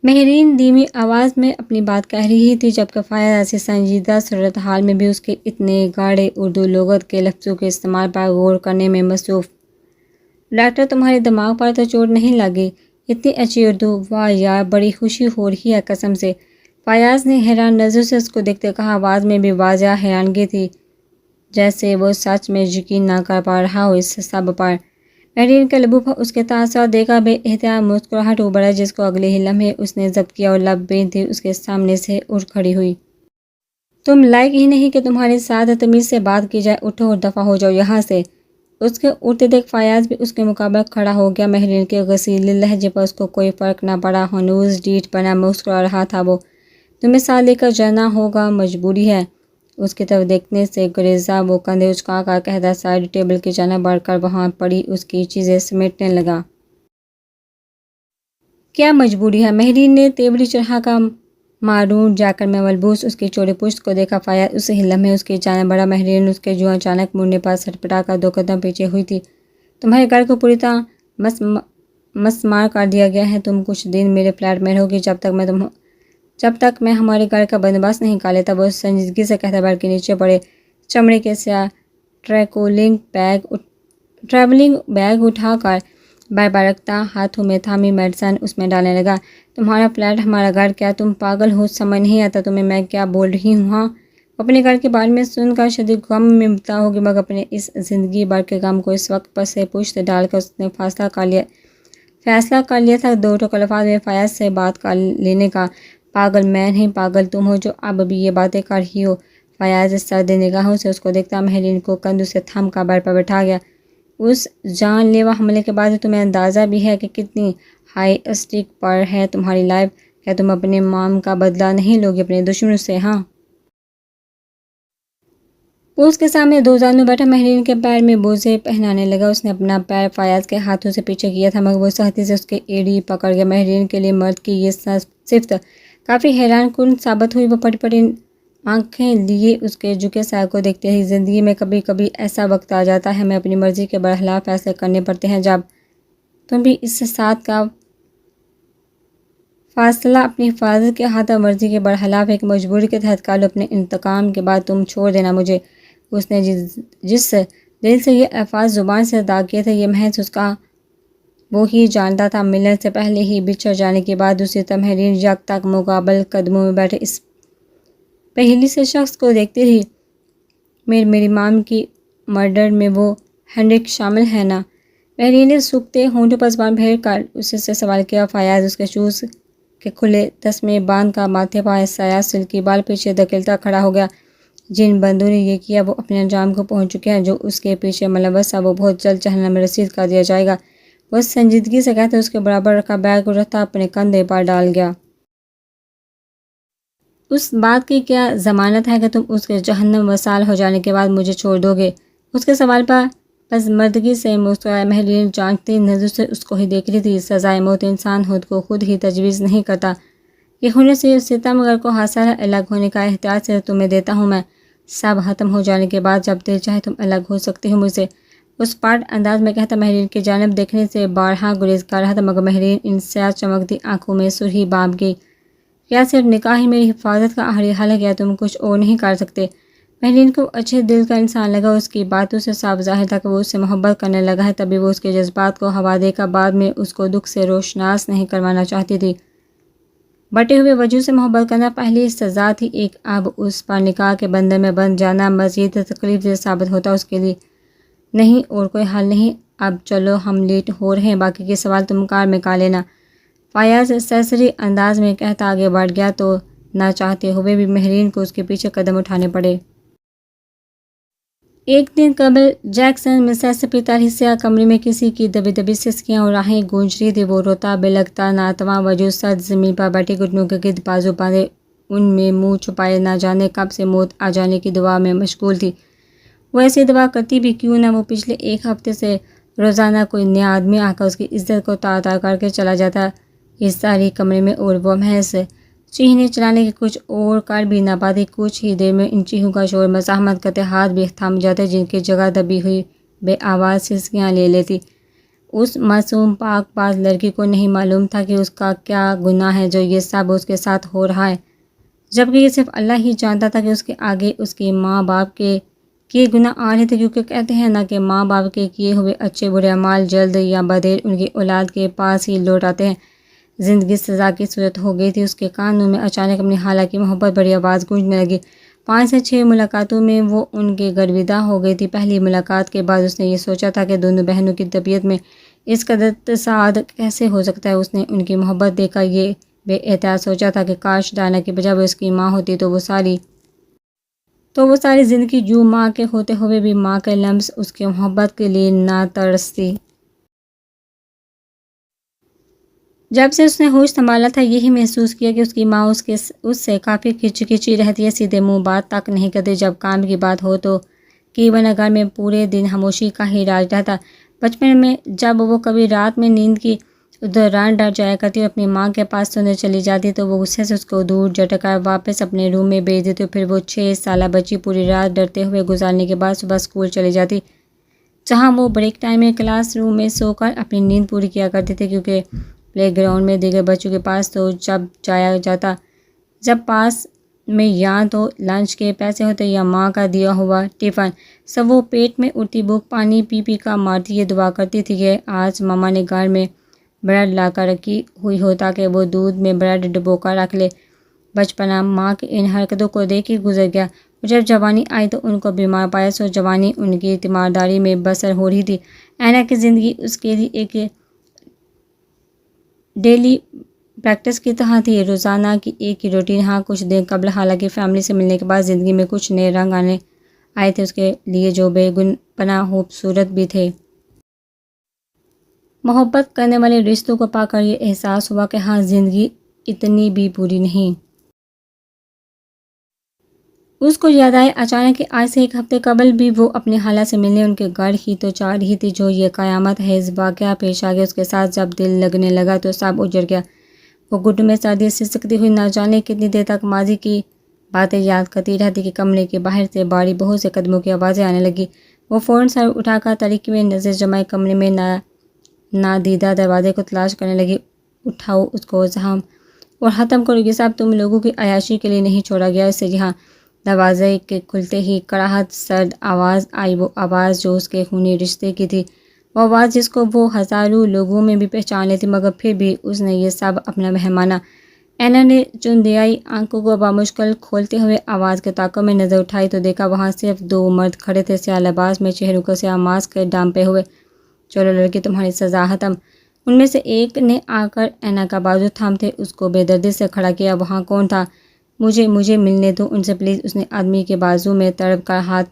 مہرین دھیمی آواز میں اپنی بات کہہ رہی تھی، جبکہ فائز ایسی سنجیدہ صورتحال میں بھی اس کے اتنے گاڑے اردو لغت کے لفظوں کے استعمال پر غور کرنے میں مصروف۔ ڈاکٹر، تمہارے دماغ پر تو چوٹ نہیں لگی؟ اتنی اچھی اردو، واہ یار، بڑی خوشی ہو رہی ہے قسم سے۔ فیاض نے حیران نظر سے اس کو دیکھتے کہا، آواز میں بھی واضح حیرانگی تھی، جیسے وہ سچ میں یقین نہ کر پا رہا ہو اس سب پر۔ مہرین کے لبوں پر اس کے تاثرات دیکھا بے احتیاط مسکراہٹ ابھرا، جس کو اگلے ہی لمحے اس نے ضبط کیا اور لب بینتی اس کے سامنے سے اٹھ کھڑی ہوئی۔ تم لائق ہی نہیں کہ تمہارے ساتھ تمیز سے بات کی جائے، اٹھو اور دفع ہو جاؤ یہاں سے۔ اس کے اٹھتے دیکھ فیاض بھی اس کے مقابل کھڑا ہو گیا۔ مہرین کے غصیلے لہجے پر اس کو کوئی فرق نہ پڑا، ہنوز ڈیٹھ بنا مسکرا رہا تھا وہ۔ تمہیں ساتھ لے کر جانا ہوگا، مجبوری ہے۔ اس کی طرف دیکھنے سے گریزا وہ کندھے اچکا کر کہتا سائڈ ٹیبل کی جانب بڑھ کر وہاں پڑی اس کی چیزیں سمیٹنے لگا۔ کیا مجبوری ہے؟ مہرین نے تیوری چڑھا کر مارون جیکٹ میں ملبوس اس کی چوڑی پشت کو دیکھا۔ فیاض اس ہی لمحے اس کی جانب بڑھا۔ مہرین اس کے یوں اچانک مڑنے پر سٹپٹا کر 2 قدم پیچھے ہوئی تھی۔ تمہارے گھر کو پوری طرح مسمار کر دیا گیا ہے، تم کچھ دن میرے فلیٹ میں رہو گی جب تک میں ہمارے گھر کا بندوبست نہیں کر لیتا۔ وہ سنجیدگی سے کہتا بیڈ کے نیچے پڑے چمڑے کے سیاہ ٹریولنگ بیگ اٹھا کر بیڈ پر رکھتا، ہاتھوں میں تھامی میڈیسن اس میں ڈالنے لگا۔ تمہارا فلیٹ ہمارا گھر کیا؟ تم پاگل ہو؟ سمجھ نہیں آتا تمہیں میں کیا بول رہی ہوں؟ ہاں؟ اپنے گھر کے بارے میں سن کر شدید غم میں مبتلا ہوگی، مگر اپنے اس زندگی بھر کے غم کو اس وقت پس پشت ڈال کر اس نے فیصلہ کر لیا تھا 2 ٹوک الفاظ میں فیاض سے بات کر لینے کا۔ پاگل میں نہیں، پاگل تم ہو جو اب بھی یہ باتیں کر رہی ہو۔ فیاض سرد نگاہوں سے اس کو دیکھتا مہرین کو کندھوں سے تھم کر بیڈ پر بٹھا گیا۔ اس جان لیوا حملے کے بعد تمہیں اندازہ بھی ہے کہ کتنی ہائی اسٹیک پر ہے تمہاری لائف؟ کیا تم اپنے مام کا بدلہ نہیں لوگی اپنے دشمنوں سے؟ ہاں؟ وہ اس کے سامنے 2 زانوں بیٹھا مہرین کے پیر میں بوزے پہنانے لگا۔ اس نے اپنا پیر فیاض کے ہاتھوں سے پیچھے کیا تھا، مگر وہ سختی سے اس کے ایڑی پکڑ گیا۔ مہرین کے لیے مرد کی یہ صفت کافی حیران کن ثابت ہوئی۔ وہ پڑی پڑی آنکھیں لیے اس کے جھکے سر کو دیکھتی رہی۔ زندگی میں کبھی کبھی ایسا وقت آ جاتا ہے، ہمیں اپنی مرضی کے برخلاف فیصلے کرنے پڑتے ہیں۔ جب تم بھی اس ساتھ کا فاصلہ اپنی حفاظت کے ہاتھ اور مرضی کے برخلاف ایک مجبوری کے تحت کر لو، اپنے انتقام کے بعد تم چھوڑ دینا مجھے۔ اس نے جس دل سے یہ الفاظ زبان سے ادا کیے تھے، یہ محض اس کا وہ ہی جانتا تھا۔ ملنے سے پہلے ہی بچھڑ جانے کے بعد دوسری طرف مہرین یک تک مقابل قدموں میں بیٹھے اس پہیلی سے شخص کو دیکھتی رہی۔ میری مام کی مرڈر میں وہ ہینڈرک شامل ہے نا؟ مہرین نے سوکھتے ہونٹوں پر زبان پھیر کر اس سے سوال کیا۔ فیاض اس کے شوز کے کھلے تسمے باندھ کر ماتھے پر سایہ سلکی بال پیچھے دھکیلتا کھڑا ہو گیا۔ جن بندوں نے یہ کیا وہ اپنے انجام کو پہنچ چکے ہیں، جو اس کے پیچھے ملوث ہے وہ بہت جلد جہنم میں رسید کر دیا جائے گا۔ وہ سنجیدگی سے کہتے اس کے برابر رکھا بیگ رکھتا اپنے کندھے پر ڈال گیا۔ اس بات کی کیا ضمانت ہے کہ تم اس کے جہنم وصال ہو جانے کے بعد مجھے چھوڑ دو گے؟ اس کے سوال پر پسماندگی سے مسکرایا۔ مہرین جانچتی نظر سے اس کو ہی دیکھ رہی تھی۔ سزائے موت انسان خود ہی تجویز نہیں کرتا، یہ ہونے سے ستمگر کو حاصل ہے۔ الگ ہونے کا احتیاط سے تمہیں دیتا ہوں میں، سب ختم ہو جانے کے بعد جب دل چاہے تم الگ ہو سکتے ہو مجھ سے۔ اس پاٹ انداز میں کہتا مہرین کی جانب دیکھنے سے بارہا گریز کر رہا تھا، مگر مہرین ان سیاہ چمکتی آنکھوں میں سرخی بانپ گئی۔ کیا صرف نکاح ہی میری حفاظت کا آخری حل ہے؟ کیا تم کچھ اور نہیں کر سکتے؟ مہرین کو اچھے دل کا انسان لگا۔ اس کی باتوں سے صاف ظاہر تھا کہ وہ اس سے محبت کرنے لگا ہے، تبھی وہ اس کے جذبات کو ہوا دے کر بعد میں اس کو دکھ سے روشناس نہیں کروانا چاہتی تھی۔ بٹے ہوئے وجود سے محبت کرنا پہلی سزا تھی ایک، اب اس پر نکاح کے بندھن میں بندھ جانا مزید تکلیف دہ ثابت ہوتا اس کے لیے۔ نہیں، اور کوئی حل نہیں۔ اب چلو، ہم لیٹ ہو رہے ہیں، باقی کے سوال تم کار میں کر لینا۔ فیاض سرسری انداز میں کہتا آگے بڑھ گیا تو نہ چاہتے ہوئے بھی مہرین کو اس کے پیچھے قدم اٹھانے پڑے۔ ایک دن قبل جیکسن مسیسپی تاریخی سیاہ کمرے میں کسی کی دبی دبی سسکیاں اور آہیں گونج رہی تھی۔ وہ روتا بلکتا ناتواں وجود سرد زمین پر بیٹھی گھٹنوں کے گرد بازو باندھے ان میں منہ چھپائے نہ جانے کب سے موت آ جانے کی دعا میں مشغول تھی۔ وہ ایسی دعا کرتی بھی کیوں نہ، وہ پچھلے 1 ہفتے سے روزانہ کوئی نیا آدمی آ کر اس کی عزت کو تار تار کر کے چلا جاتا اس تاریک کمرے میں، اور وہ محض چیخنے چلانے کے کچھ اور کر بھی نہ پاتی۔ کچھ ہی دیر میں ان چیخوں کا شور مزاحمت کرتے ہاتھ بھی تھم جاتے، جن کی جگہ دبی ہوئی بے آواز سسکیاں لے لیتی۔ اس معصوم پاک باز لڑکی کو نہیں معلوم تھا کہ اس کا کیا گناہ ہے جو یہ سب اس کے ساتھ ہو رہا ہے، جبکہ یہ صرف اللہ ہی جانتا تھا کہ اس کے آگے اس کے ماں باپ کے کیے گناہ آ رہے تھے، کیونکہ کہتے ہیں نا کہ ماں باپ کے کیے ہوئے اچھے برے اعمال جلد یا بدیر ان کی اولاد کے پاس ہی لوٹ آتے ہیں۔ زندگی سزا کی صورت ہو گئی تھی۔ اس کے کانوں میں اچانک اپنی خالہ کی محبت بڑی آواز گونجنے لگی۔ 5 سے 6 ملاقاتوں میں وہ ان کے گرویدہ ہو گئی تھی۔ پہلی ملاقات کے بعد اس نے یہ سوچا تھا کہ دونوں بہنوں کی طبیعت میں اس قدر تصاعد کیسے ہو سکتا ہے۔ اس نے ان کی محبت دیکھ کر یہ بے احتیاط سوچا تھا کہ کاش ڈانا کی بجائے وہ اس کی ماں ہوتی تو وہ ساری زندگی جو ماں کے ہوتے ہوئے بھی ماں کے لمس اس کی محبت کے لیے نہ ترستی۔ جب سے اس نے ہوش سنبھالا تھا یہی محسوس کیا کہ اس کی ماں اس سے کافی کھچی رہتی ہے، سیدھے منہ بات تک نہیں کرتی۔ جب کام کی بات ہو تو ورنہ گھر میں پورے دن خاموشی کا ہی راج رہتا۔ بچپن میں جب وہ کبھی رات میں نیند کی دوران ڈر جایا کرتی اور اپنی ماں کے پاس سونے چلی جاتی تو وہ غصے سے اس کو دور جھٹک کر واپس اپنے روم میں بھیج دیتی، پھر وہ 6 سالہ بچی پوری رات ڈرتے ہوئے گزارنے کے بعد صبح اسکول چلی جاتی، جہاں وہ بریک ٹائم میں کلاس روم میں سو کر اپنی نیند پوری کیا کرتی تھی، کیونکہ پلے گراؤنڈ میں دیگر بچوں کے پاس تو جب جایا جاتا جب پاس میں یا تو لنچ کے پیسے ہوتے یا ماں کا دیا ہوا ٹفن، سب وہ پیٹ میں اڑتی بھوک پانی پی کر مارتی۔ یہ دعا کرتی تھی کہ آج ماما نے گھر میں بریڈ لا کر رکھی ہوئی ہو تاکہ وہ دودھ میں بریڈ ڈبو کر رکھ لے۔ بچپنا ماں کی ان حرکتوں کو دیکھ ہی گزر گیا، اور جب جوانی آئی تو ان کو بیمار پایا، سو جوانی ان کی تیمارداری میں بسر ہو رہی تھی۔ اینا کی زندگی اس کے لیے ایک ڈیلی پریکٹس کی طرح تھی، روزانہ کی ایک ہی روٹین۔ ہاں کچھ دن قبل حالانکہ فیملی سے ملنے کے بعد زندگی میں کچھ نئے رنگ آئے تھے اس کے لیے جو بے پناہ خوبصورت بھی تھے۔ محبت کرنے والے رشتوں کو پا کر یہ احساس ہوا کہ ہاں زندگی اتنی بھی بری نہیں۔ اس کو یاد آئے اچانک کہ آج سے 1 ہفتے قبل بھی وہ اپنی خالہ سے ملنے ان کے گھر ہی تو جا رہی تھی، جو یہ قیامت خیز واقعہ پیش آ گیا اس کے ساتھ۔ جب دل لگنے لگا تو سب اجڑ گیا۔ وہ گھٹنوں میں سردی سسکتی ہوئی نہ جانے کتنی دیر تک ماضی کی باتیں یاد کرتی رہتی کہ کمرے کے باہر سے بھاری بہت سے قدموں کی آوازیں آنے لگی۔ وہ فوراً سر اٹھا کر طریقے میں نظر جمائے کمرے میں نادیدہ دروازے کو تلاش کرنے لگی۔ اٹھاؤ اس کو زحم اور ختم کرو، یہ سب تم لوگوں کی عیاشی کے لیے نہیں چھوڑا گیا اسے یہاں۔ دروازے کے کھلتے ہی کڑاہٹ سرد آواز آئی، وہ آواز جو اس کے خونی رشتے کی تھی، وہ آواز جس کو وہ ہزاروں لوگوں میں بھی پہچان لیتی، مگر پھر بھی اس نے یہ سب اپنا وہم مانا۔ اینا نے چندیائی آنکھوں کو بامشکل کھولتے ہوئے آواز کے تعاقب میں نظر اٹھائی تو دیکھا وہاں صرف 2 مرد کھڑے تھے، سیاہ لباس میں، چہروں کو سیاہ ماسک ڈھانپے ہوئے۔ چلو لڑکی تمہاری سزا ختم۔ ان میں سے ایک نے آ کر اینا کا بازو تھامتے اس کو بے دردی سے کھڑا کیا۔ وہاں کون تھا؟ مجھے ملنے دو ان سے پلیز، اس نے آدمی کے بازو میں تڑپ کر ہاتھ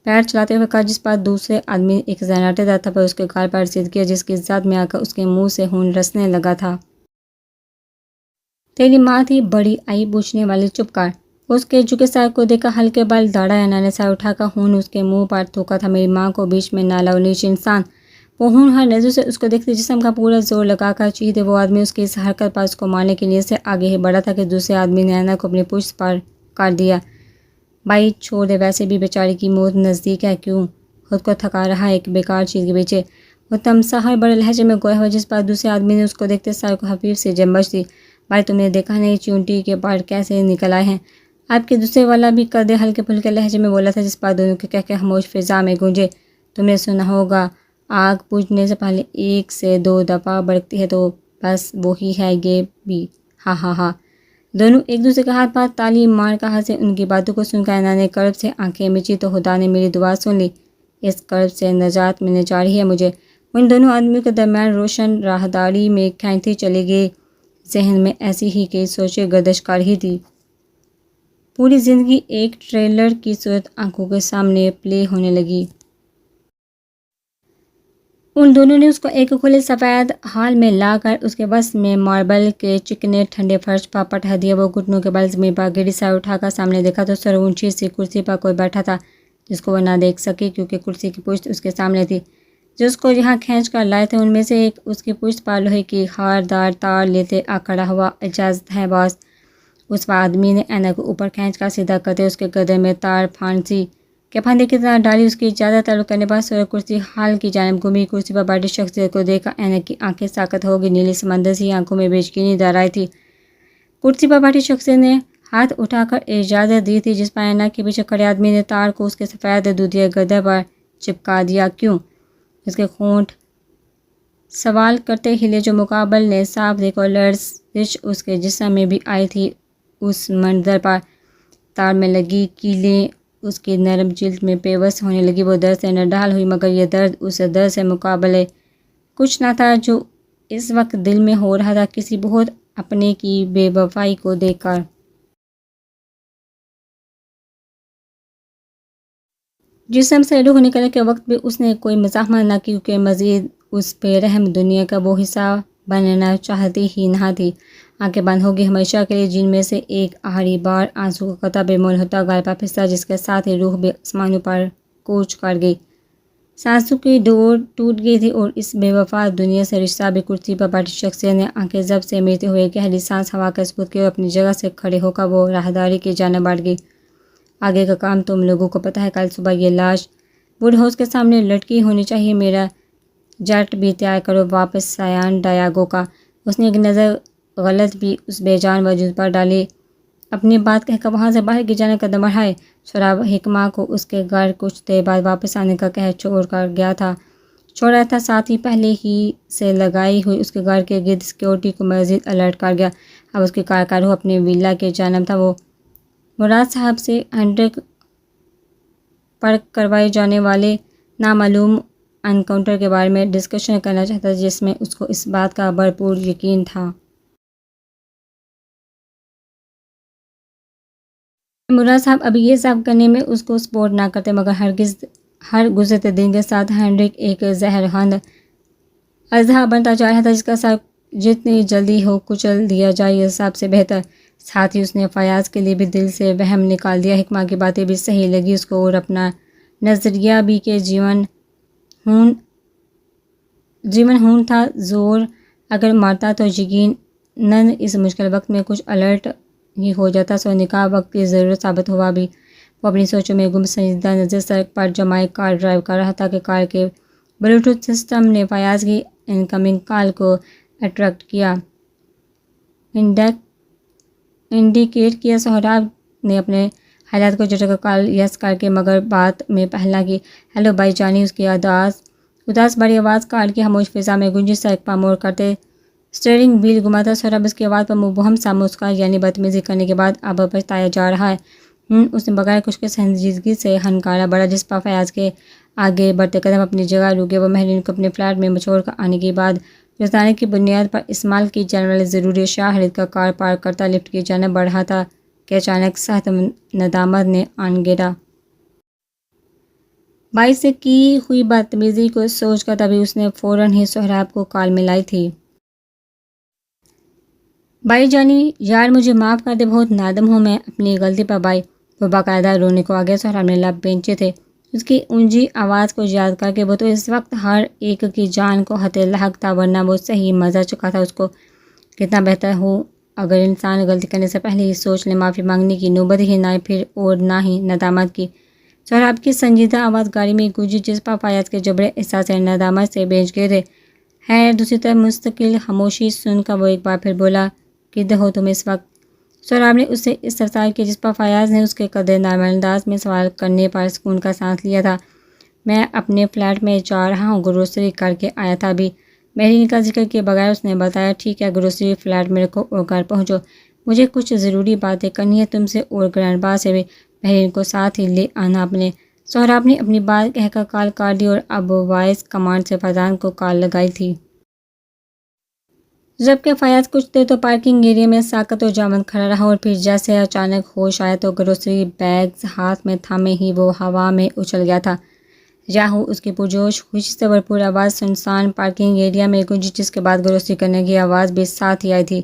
پیر چلاتے ہوئے کہا، جس پر دوسرے آدمی نے ایک زناٹے دار تھپڑ اس کے گال پر رسید کیا، جس کی زد میں آ کر اس کے منہ سے خون رسنے لگا تھا۔ تیری ماں تھی؟ بڑی آئی پوچھنے والی چپ کر اس کے جھکے سر کو دیکھا، ہلکے بل داڑھا۔ اینا نے سر اٹھا کر خون اس کے منہ پر تھوکا تھا۔ میری ماں کو بیچ میں نہ لاؤ نیچ انسان۔ وہ ہونہار نظروں سے اس کو دیکھتے جسم کا پورا زور لگا کر چیختے۔ وہ آدمی اس کی اس حرکت پر اس کو مارنے کی نیت سے آگے ہی بڑھا تھا کہ دوسرے آدمی نے اینا کو اپنی پشت پر کر دیا۔ بھائی چھوڑ دے، ویسے بھی بیچاری کی موت نزدیک ہے، کیوں خود کو تھکا رہا ہے ایک بیکار چیز کے پیچھے؟ وہ تمساہر بڑے لہجے میں گویا ہوا، جس پر دوسرے آدمی نے اس کو دیکھتے سر کو خفیف سی جنبش دی۔ بھائی تم نے دیکھا نہیں چونٹی کے پر کیسے نکل آئے ہیں؟ آپ کے دوسرے والا بھی کر دے، ہلکے پھلکے لہجے میں بولا تھا، جس پر دونوں کے کہکے خاموش فضا میں گونجے۔ تم نے سنا ہوگا آگ بجھنے سے پہلے 1 سے 2 دفعہ بھڑکتی ہے، تو بس وہی ہے یہ بھی، ہاں ہاں ہاں۔ دونوں ایک دوسرے کے ہاتھ پر تالی مار کر ہنسے۔ ان کی باتوں کو سن کر اینا نے کرب سے آنکھیں مچی تو خدا نے میری دعا سن لی، اس کرب سے نجات ملنے جا رہی ہے مجھے۔ ان دونوں آدمیوں کے درمیان روشن راہداری میں کھینچتی چلی گئی، ذہن میں ایسی ہی کئی سوچیں گردش کر رہی تھی۔ پوری زندگی ایک ٹریلر کی صورت آنکھوں کے سامنے پلے ہونے لگی۔ ان دونوں نے اس کو ایک کھلے سفید ہال میں لا کر اس کے وسط میں ماربل کے چکنے ٹھنڈے فرش پر پٹھا دیا۔ وہ گھٹنوں کے بل زمین پر گری، سر اٹھا کر سامنے دیکھا تو سر اونچی سی کرسی پر کوئی بیٹھا تھا، جس کو وہ نہ دیکھ سکی کیونکہ کرسی کی پشت اس کے سامنے تھی۔ جس کو یہاں کھینچ کر لائے تھے ان میں سے ایک اس کی پشت پر لوہے کی خاردار تار لیتے آ کھڑا ہوا۔ اجازت ہے باس؟ اس آدمی نے اینا کو اوپر کھینچ کر سیدھا کرتے اس کے گردن میں تار پھانسی کہ پھندے کی طرح ڈالی اس کی زیادہ تعلق کرنے پر سورہ کرسی حال کی جانب گھومی. کرسی پر بیٹھی شخصیت کو دیکھ کر اینک کی آنکھیں ساکت ہو گئی. نیلی سمندر سی آنکھوں میں بےیقینی دار آئی تھی. کرسی پر بیٹھی شخصیت نے ہاتھ اٹھا کر اجازت دی تھی، جس پر اینک کے پیچھے کھڑے آدمی نے تار کو اس کے سفید دودھیا گردے پر چپکا دیا. کیوں؟ اس کے ہونٹ سوال کرتے ہلے. جو مقابل نے صاف دیکھا اور لرزش اس کے جسم میں بھی آئی تھی. اس منظر پر تار میں لگی کیلیں اس کی نرم جلد میں پیوست ہونے لگی. وہ درد سے نڈال ہوئی، مگر یہ درد اس درد سے مقابلے کچھ نہ تھا جو اس وقت دل میں ہو رہا تھا کسی بہت اپنے کی بے وفائی کو دیکھ کر. جسم سے روح نکلنے کے وقت بھی اس نے کوئی مزاحمت نہ کی، کیونکہ مزید اس بے رحم دنیا کا وہ حصہ بننا چاہتی ہی نہ تھی. آنکھیں بند ہوگی ہمیشہ کے لیے، جن میں سے ایک آخری بار آنسو کا قطرہ بے مول ہوتا گال پر پھسلا، جس کے ساتھ ہی روح بھی آسمانوں پر کوچ کر گئی. سانسوں کی ڈور ٹوٹ گئی تھی اور اس بے وفا دنیا سے رشتہ بھی. کرسی پر بیٹھی شخصیت نے آنکھیں ضبط سے میرتے ہوئے گہری سانس ہوا کا ثبوت کی اور اپنی جگہ سے کھڑے ہو کر وہ راہداری کی جانب بڑھ گئی. آگے کا کام تم لوگوں کو پتہ ہے. کل صبح یہ لاش ووڈ ہاؤس کے سامنے لٹکی ہونی چاہیے. میرا جٹ بھی تیار کرو واپس سیان ڈیاگو کا. اس نے ایک نظر غلط بھی اس بے جان وجود پر ڈالی. اپنی بات کہہ کر وہاں سے باہر کی جانب قدم بڑھائے. سہراب حکمہ کو اس کے گھر کچھ دیر بعد واپس آنے کا کہہ چھوڑ کر گیا تھا. چھوڑا تھا ساتھ ہی پہلے ہی سے لگائی ہوئی اس کے گھر کے گرد سیکیورٹی کو مزید الرٹ کر گیا. اب اس کی کار کا رخ اپنے ویلا کی جانب تھا. وہ مراد صاحب سے ہینڈرک پر کروائے جانے والے نامعلوم انکاؤنٹر کے بارے میں ڈسکشن کرنا چاہتا تھا، جس میں اس کو اس بات کا بھرپور یقین تھا. مراد صاحب ابھی یہ صاف کرنے میں اس کو سپورٹ نہ کرتے، مگر ہر گزرتے دن کے ساتھ ہینڈرک ایک زہرخند اژدہا بنتا جا رہا تھا، جس کا سر جتنی جلدی ہو کچل دیا جائے یہ سب سے بہتر. ساتھ ہی اس نے فیاض کے لیے بھی دل سے وہم نکال دیا. حکمہ کی باتیں بھی صحیح لگی اس کو اور اپنا نظریہ بھی کہ جیون ہون تھا. زور اگر مارتا تو یقیناً اس مشکل وقت میں کچھ الرٹ ہی ہو جاتا. سو نکاح وقت کی ضرورت ثابت ہوا بھی. وہ اپنی سوچوں میں گم سنجیدہ نظر سڑک پر جمائے کار ڈرائیو کر رہا تھا کہ کار کے بلوٹوتھ سسٹم نے فیاض کی انکمنگ کال کو اٹریکٹ کیا. انڈیکیٹ کیا. سہراب نے اپنے حالات کو جٹر کال یس کر کے مگر بات میں پہلا کی. ہیلو بھائی جانی. اس کی اداس بڑی آواز کار کی خاموش فضا میں گونجی. سڑک پر موڑ کرتے اسٹیئرنگ وہیل گھماتا سہراب اس کی آواز پر مبہم سا مسکرایا. یعنی بدتمیزی کرنے کے بعد اب پچھتایا جا رہا ہے. اس نے بغیر کچھ کے سنجیدگی سے ہنکارا بڑھا، جس پر فیاض کے آگے بڑھتے قدم اپنی جگہ رک گئے. وہ مہرین کو اپنے فلیٹ میں چھوڑ کر آنے کے بعد روزانہ کی بنیاد پر استعمال کی جانے والی ضروری اشیاء خرید کر کار پارک کرتا لفٹ کی جانب بڑھ رہا تھا کہ اچانک سخت ندامت نے آن گھیرا. بھائی سے کی ہوئی بدتمیزی کو سوچ کر تبھی اس نے فوراً ہی سہراب کو کال ملائی تھی. بھائی جانی یار مجھے معاف کر دے، بہت نادم ہوں میں اپنی غلطی پر بھائی. وہ باقاعدہ رونے کو آ گیا. سہراب نے لب بھینچے تھے اس کی اونچی آواز کو یاد کر کے. وہ تو اس وقت ہر ایک کی جان کو ہتھے لحق تھا، ورنہ وہ صحیح مزہ چکا تھا. اس کو کتنا بہتر ہو اگر انسان غلطی کرنے سے پہلے ہی سوچ لے. معافی مانگنے کی نوبت ہی نہ آئے پھر، اور نہ ہی ندامت کی. سہراب کی سنجیدہ آواز گاڑی میں گونجی، جس پر فیاض کے جبرے احساس ندامت سے بھیج گئے تھے. خیر. دوسری طرف مستقل خاموشی سن کر وہ ایک بار پھر بولا، کدھر ہو تم اس وقت؟ سہراب نے اس سے استفسار کیا، جس پر فیاض نے اس کے قدر نارمل انداز میں سوال کرنے پر سکون کا سانس لیا تھا. میں اپنے فلیٹ میں جا رہا ہوں، گروسری کر کے آیا تھا ابھی. مہرین کا ذکر کیے بغیر اس نے بتایا. ٹھیک ہے، گروسری فلیٹ میں رکھو اور گھر پہنچو. مجھے کچھ ضروری باتیں کرنی ہے تم سے اور گرینڈ با سے بھی. مہرین کو ساتھ ہی لے آنا اپنے. سہراب نے اپنی بات کہہ کر کال کاٹ دی اور اب وائس کمانڈ سے فیضان کو کال لگائی تھی. جبکہ فیاض کچھ دیر تو پارکنگ ایریا میں ساکت و جامد کھڑا رہا اور پھر جیسے اچانک ہوش آیا تو گروسری بیگز ہاتھ میں تھامے ہی وہ ہوا میں اچھل گیا تھا. یاہو. اس کی پرجوش خوشی سے بھرپور آواز سنسان پارکنگ ایریا میں گونجی، جس کے بعد گروسری کرنے کی آواز بھی ساتھ ہی آئی تھی.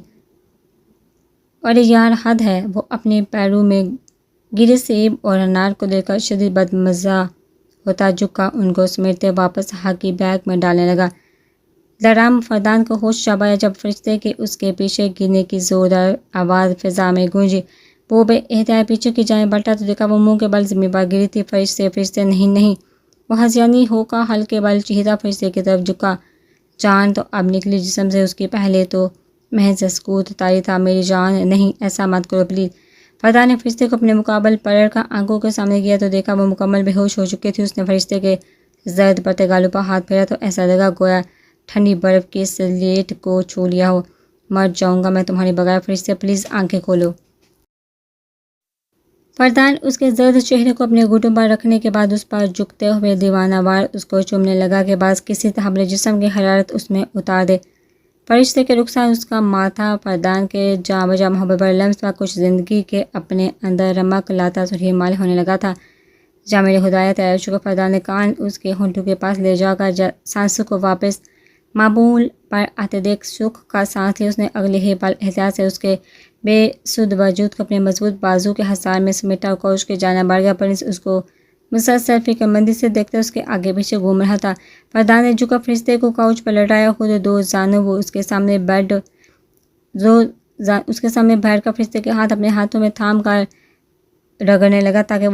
اور یار حد ہے. وہ اپنے پیروں میں گرے سیب اور انار کو دیکھ کر شدید بدمزہ ہوتا جھکا ان کو سمیٹتے واپس ہاکی بیگ میں ڈالنے لگا. لرام فردان کو ہوش جب آیا جب فرشتے کے اس کے پیچھے گرنے کی زوردار آواز فضا میں گونجی. وہ بے احتیاط پیچھے کی جانب بڑھتا تو دیکھا وہ منہ کے بل زمین پر گری تھی۔ فرشتے نہیں وہ ہنسیانی ہو کا ہلکے بل چہرہ فرشتے کی طرف جھکا۔ جان تو اب نکلی جسم سے اس کی، پہلے تو محض سکوت طاری تھا۔ میری جان نہیں، ایسا مت کرو پلیز۔ فردا نے فرشتے کو اپنے مقابل پلٹ کر آنکھوں کے سامنے کیا تو دیکھا وہ مکمل بے ہوش ہو چکے تھے۔ اس نے فرشتے کے زرد پڑتے گالوں پر ہاتھ پھیرا تو ایسا لگا گویا ٹھنڈی برف کی سلیٹ کو چھو لیا ہو۔ مر جاؤں گا میں تمہارے بغیر فرشتے، پلیز آنکھیں کھولو۔ فردان اس کے زرد چہرے کو اپنے گھٹنوں پر رکھنے کے بعد اس پر جھکتے ہوئے دیوانہ وار اس کو چومنے لگا کہ بعض کسی طرح اپنے جسم کی حرارت اس میں اتار دے۔ فرشتے کے رخسار، اس کا ماتھا، فردان کے جاں بجا محبت پر لمس پر کچھ زندگی کے اپنے اندر رمق لاتا سرخی مال ہونے لگا تھا۔ جا میرے خدایا تیار شکر۔ فردان نے کان اس کے ہونٹوں کے پاس لے جا کر سانسوں کو واپس معمول پر آتے دیکھ سکھ کا سانس لی۔ اس نے اگلے ہی پل احتیاط سے اس کے بے سود وجود کو اپنے مضبوط بازو کے حصار میں سمیٹا اور کوش کے جانب بڑھ گیا۔ پرنس اس کو مسلسل فکر مندی سے دیکھتے اس کے آگے پیچھے گھوم رہا تھا۔ فردان نے جھکا فرشتے کو کوچ پر لٹایا، خود دو زانوں وہ اس کے سامنے بیٹھ کر فرشتے کے ہاتھ اپنے ہاتھوں میں تھام کر رگڑنے لگا تاکہ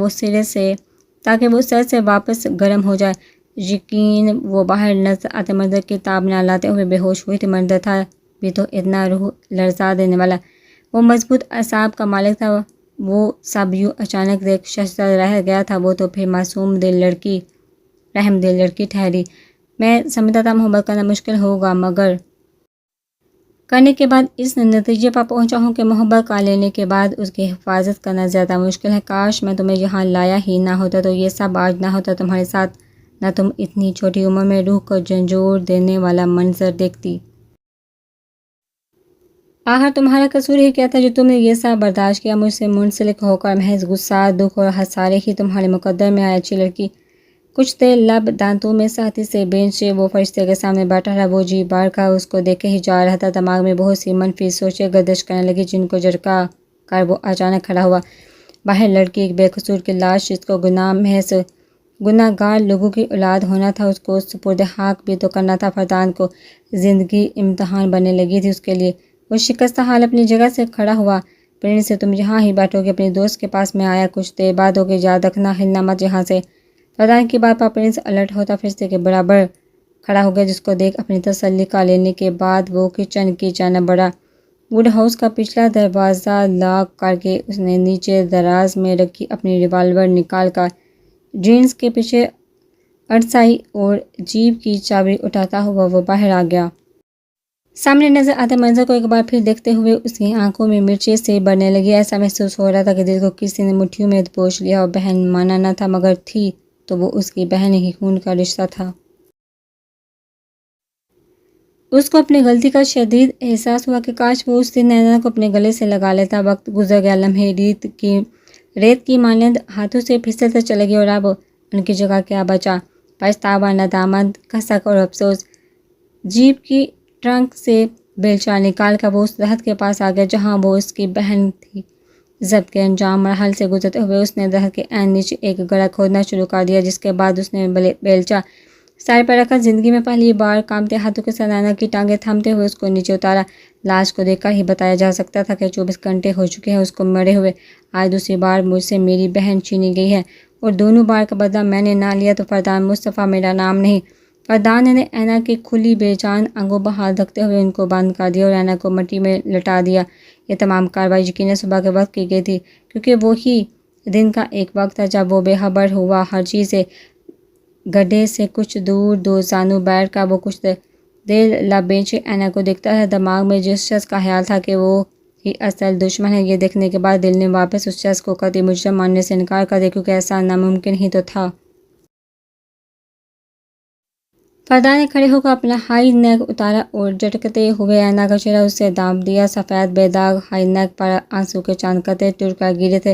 وہ سر سے واپس گرم ہو جائے۔ یقین وہ باہر نظر آتے منظر کی تاب نہ لاتے ہوئے بے ہوش ہوئی تھی۔ منظر تھا بھی تو اتنا روح لرزا دینے والا۔ وہ مضبوط اعصاب کا مالک تھا، وہ سب یوں اچانک دیکھ ششدر رہ گیا تھا۔ وہ تو پھر معصوم رحم دل لڑکی ٹھہری۔ میں سمجھتا تھا محبت کرنا مشکل ہوگا، مگر کرنے کے بعد اس نتیجے پر پہنچا ہوں کہ محبت کا لینے کے بعد اس کی حفاظت کرنا زیادہ مشکل ہے۔ کاش میں تمہیں یہاں لایا ہی نہ ہوتا تو یہ سب آج نہ ہوتا تمہارے ساتھ، نہ تم اتنی چھوٹی عمر میں روح کو جھنجھوڑ دینے والا منظر دیکھتی۔ آخر تمہارا قصور ہی کیا تھا جو تم نے یہ سب برداشت کیا؟ مجھ سے منسلک ہو کر محض غصہ، دکھ اور حسارے ہی تمہارے مقدر میں آئے۔ اچھی لڑکی۔ کچھ دیر لب دانتوں میں سختی سے بینچے وہ فرشتے کے سامنے بیٹھا رہا۔ وہ جی بھر کر اس کو دیکھے ہی جا رہا تھا۔ دماغ میں بہت سی منفی سوچیں گردش کرنے لگی جن کو جھٹکا کر وہ اچانک کھڑا ہوا۔ باہر لڑکی ایک بے قصور کی لاش جس کو محض گناہ گار لوگوں کی اولاد ہونا تھا، اس کو سپرد حق بھی تو کرنا تھا۔ فردان کو زندگی امتحان بننے لگی تھی اس کے لیے۔ وہ شکستہ حال اپنی جگہ سے کھڑا ہوا۔ پرنس سے تم یہاں ہی بیٹھو گے، اپنی دوست کے پاس میں آیا کچھ دیر بعد ہوگی، یاد رکھنا ہلنا مت یہاں سے۔ فردان کی بات پر پرنس الرٹ ہوتا فرشتے کے برابر کھڑا ہو گیا، جس کو دیکھ اپنی تسلی کا لینے کے بعد وہ کچن کی جانب بڑھا۔ ووڈ ہاؤس کا پچھلا دروازہ لاک کر کے اس نے نیچے دراز میں رکھی اپنی ریوالور نکال کر جینس کے پیچھے اڑسائی اور جیپ کی چابی اٹھاتا ہوا وہ باہر آ گیا۔ سامنے نظر آتے منظر کو ایک بار پھر دیکھتے ہوئے اس کی آنکھوں میں مرچیں سے بڑھنے لگی۔ ایسا محسوس ہو رہا تھا کہ دل کو کسی نے مٹھیوں میں دبوچ لیا، اور بہن مانا نہ تھا مگر تھی تو وہ اس کی بہن ہی، خون کا رشتہ تھا۔ اس کو اپنی غلطی کا شدید احساس ہوا کہ کاش وہ اس دن نینا کو اپنے گلے سے لگا لیتا۔ وقت گزر گیا، لمحے ریت کی مانند ہاتھوں سے پھسلتے چلے گئے، اور اب ان کی جگہ کیا بچا؟ پچھتاوا، ندامت، کھسک اور افسوس۔ جیپ کی ٹرنک سے بیلچہ نکال کر وہ اس درخت کے پاس آ گیا جہاں وہ اس کی بہن تھی۔ ضبط کے انجام مراحل سے گزرتے ہوئے اس نے درخت کے عین نیچے ایک گڑھا کھودنا شروع کر دیا، جس کے بعد اس نے بیلچہ سائے پر رکھا۔ زندگی میں پہلی بار کانپتے ہاتھوں کے ساتھ نینا کی ٹانگیں تھامتے ہوئے اس کو نیچے اتارا۔ لاش کو دیکھ کر ہی بتایا جا سکتا تھا کہ 24 گھنٹے ہو چکے ہیں اس کو مرے ہوئے۔ آج دوسری بار مجھ سے میری بہن چھینی گئی ہے، اور دونوں بار کا بدلہ میں نے نہ لیا تو فردان مصطفیٰ میرا نام نہیں۔ فردان نے اینا کی کھلی بے جان آنکھوں پر ہاتھ رکھتے ہوئے ان کو بند کر دیا اور اینا کو مٹی میں لٹا دیا۔ یہ تمام کارروائی یقیناً صبح کے وقت کی گئی تھی، کیونکہ وہی دن کا ایک وقت تھا جب وہ بے خبر ہوا ہر چیز سے۔ گڈھے سے کچھ دور دو زانوں بیٹھ کر وہ کچھ دیر لب بینچے اینا کو دیکھتا رہا۔ دماغ میں جس شخص کا خیال تھا کہ وہ ہی اصل دشمن ہے، یہ دیکھنے کے بعد دل نے واپس اس شخص کو قطعی مجرم ماننے سے انکار کر دیا، کیونکہ ایسا ناممکن ہی تو تھا۔ فردان نے کھڑے ہو کر اپنا ہائی نیک اتارا اور جھٹکتے ہوئے اینا کا چہرہ اس سے دھانپ دیا۔ سفید بے داغ ہائی نیک پر آنسو کے چاند قطرے ٹر کر گرے تھے،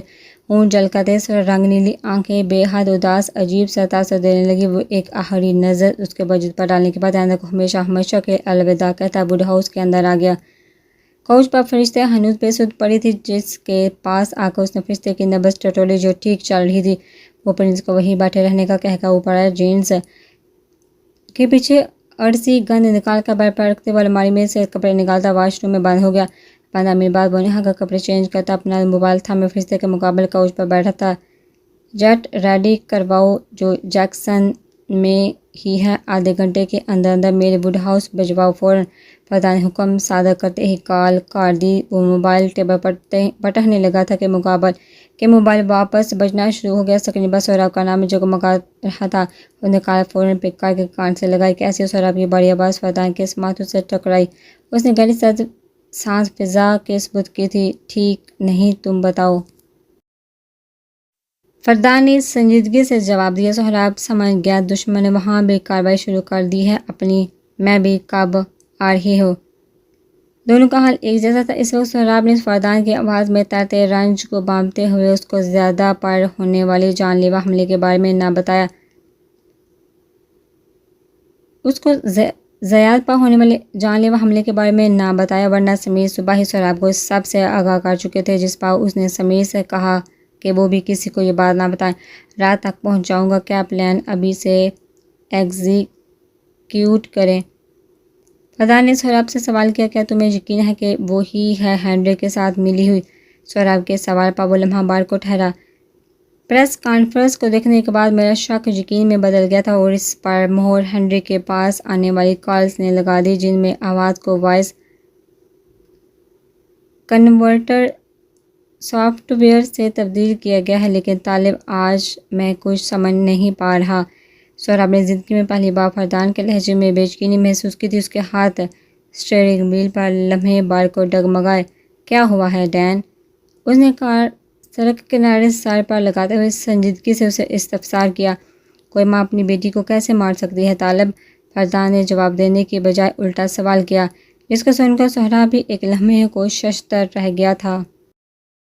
ہونٹ جھلکتے سر، رنگ نیلی آنکھیں بے حد اداس عجیب سا تاثر دینے لگی۔ وہ ایک آخری نظر اس کے وجود پر ڈالنے کے بعد اینا کو ہمیشہ کے الوداع کہتا ووڈ ہاؤس کے اندر آ گیا۔ کوچ پر فرشتے ہنوز بے سود پڑی تھی، جس کے پاس آ کر اس نے فرشتے کی نبض ٹٹولی جو ٹھیک چل رہی تھی۔ وہ پرنس کو وہیں بیٹھے رہنے کا کہہ کر اوپر آیا۔ جینس کے پیچھے اڑسی گند نکال کر بیڈ پر رکھتے وہ الماری میں سے کپڑے نکالتا واش روم میں بند ہو گیا۔ 15 منٹ بعد وہ نہا کر کپڑے چینج کرتا اپنا موبائل تھا میں فرشتے کے مقابل کوچ پر بیٹھا تھا. جٹ ریڈی کرواؤ جو جیکسن میں ہی ہے. آدھے گھنٹے کے اندر اندر میرے ووڈ ہاؤس بھجواؤ فوراً. فردان نے حکم صادر کرتے ہی کال کاٹ دی. وہ موبائل ٹیبل پر پٹکنے لگا تھا کہ موبائل واپس بجنا شروع ہو گیا. سکرین پر سہراب کا نام جگمگا رہا تھا. اس نے کال فوراً پک کر کے کان سے لگائی. کیسی ہو؟ سہراب کی بڑی آواز فردان کے سماعتوں سے ٹکرائی. اس نے گہری سرد سانس فضا کے ثبوت کی تھی. ٹھیک نہیں، تم بتاؤ. فردان نے سنجیدگی سے جواب دیا. سہراب سمجھ گیا دشمن نے وہاں بھی کارروائی شروع کر دی ہے اپنی. میں بھی. کب آ رہی ہو؟ دونوں کا حال ایک جیسا تھا. اس وقت سہراب نے فردان کی آواز میں ترتے رنج کو بانپتے ہوئے اس کو زیادہ پر ہونے والے جان لیوا حملے کے بارے میں نہ بتایا. ورنہ سمیر صبح ہی سہراب کو اس سب سے آگاہ کر چکے تھے جس پر اس نے سمیر سے کہا کہ وہ بھی کسی کو یہ بات نہ بتائیں. رات تک پہنچ جاؤں گا. کیا پلان ابھی سے ایگزیکیوٹ کریں؟ فردان نے سہراب سے سوال کیا. کیا تمہیں یقین ہے کہ وہی ہے ہینری کے ساتھ ملی ہوئی؟ سہراب کے سوال پر وہ لمحہ بار کو ٹھہرا. پریس کانفرنس کو دیکھنے کے بعد میرا شک یقین میں بدل گیا تھا اور اس پر مہر ہینری کے پاس آنے والی کالز نے لگا دی جن میں آواز کو وائس کنورٹر سافٹ ویئر سے تبدیل کیا گیا ہے. لیکن طالب آج میں کچھ سمجھ نہیں پا رہا. سہراب نے زندگی میں پہلی بار فردان کے لہجے میں بے یقینی محسوس کی تھی. اس کے ہاتھ اسٹیئرنگ وہیل پر لمحے بار کو ڈگمگائے. کیا ہوا ہے ڈین؟ اس نے کار سڑک کے کنارے سر پر لگاتے ہوئے سنجیدگی سے اسے استفسار کیا. کوئی ماں اپنی بیٹی کو کیسے مار سکتی ہے طالب؟ فردان نے جواب دینے کی بجائے الٹا سوال کیا جس کو سن کر سہراب بھی ایک لمحے کو ششدر رہ گیا تھا.